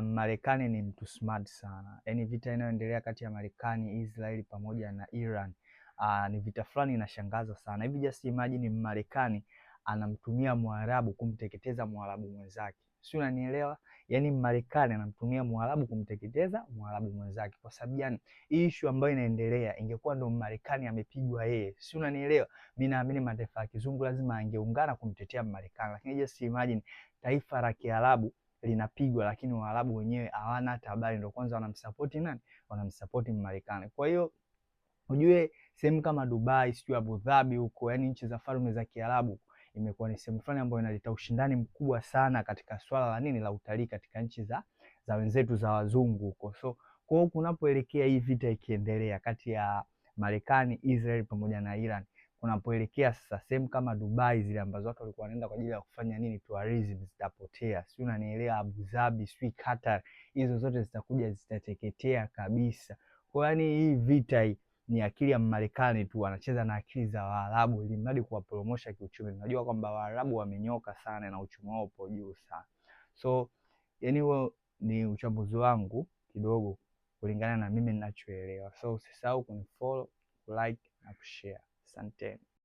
Marekani ni mtu smart sana. Yaani vita inayoendelea kati ya Marekani, Israeli pamoja na Iran ni vita fulani inashangaza sana. Hivi just imagine Marekani anamtumia Mwarabu kumteketeza Mwarabu mwenzake. Si unanielewa? Yaani Marekani anamtumia Mwarabu kumteketeza Mwarabu mwenzake. Kwa sababu gani? Hii issue ambayo inaendelea ingekuwa ndo Marekani amepigwa yeye. Si unanielewa? Mimi naamini mataifa ya kizungu lazima angeungana kumtetea Marekani. Lakini just imagine taifa la Kiarabu linapigwa, lakini Waarabu wenyewe hawana hata habari, ndio kwanza wanamsupport nani? Wanamsupport Marekani. Kwa hiyo ujue sehemu kama Dubai, sio Abu Dhabi huko, yani nchi za falme za Kiarabu, imekuwa ni sehemu fulani ambayo inaleta ushindani mkubwa sana katika swala la nini, la utalii katika nchi za wenzetu za wazungu huko. So kwa hiyo kunapoelekea hii vita ikiendelea kati ya Marekani, Israel pamoja na Iran, kunapoelekea sasa sehemu kama Dubai zile ambazo watu walikuwa wanaenda kwa ajili ya kufanya nini, tourism, zitapotea. Si unanielewa? Abu Dhabi, si Qatar, hizo zote zitakuja zitateketea kabisa. Kwa yani hii vita hii ni akili ya Marekani tu, anacheza na akili za Waarabu ili mradi kuwapromosha kiuchumi. Unajua kwamba Waarabu wamenyoka sana na uchumi wao upo juu sana. So yani huo ni uchambuzi wangu kidogo kulingana na mimi ninachoelewa. So usisahau kunifollow, like na kushare. Asante.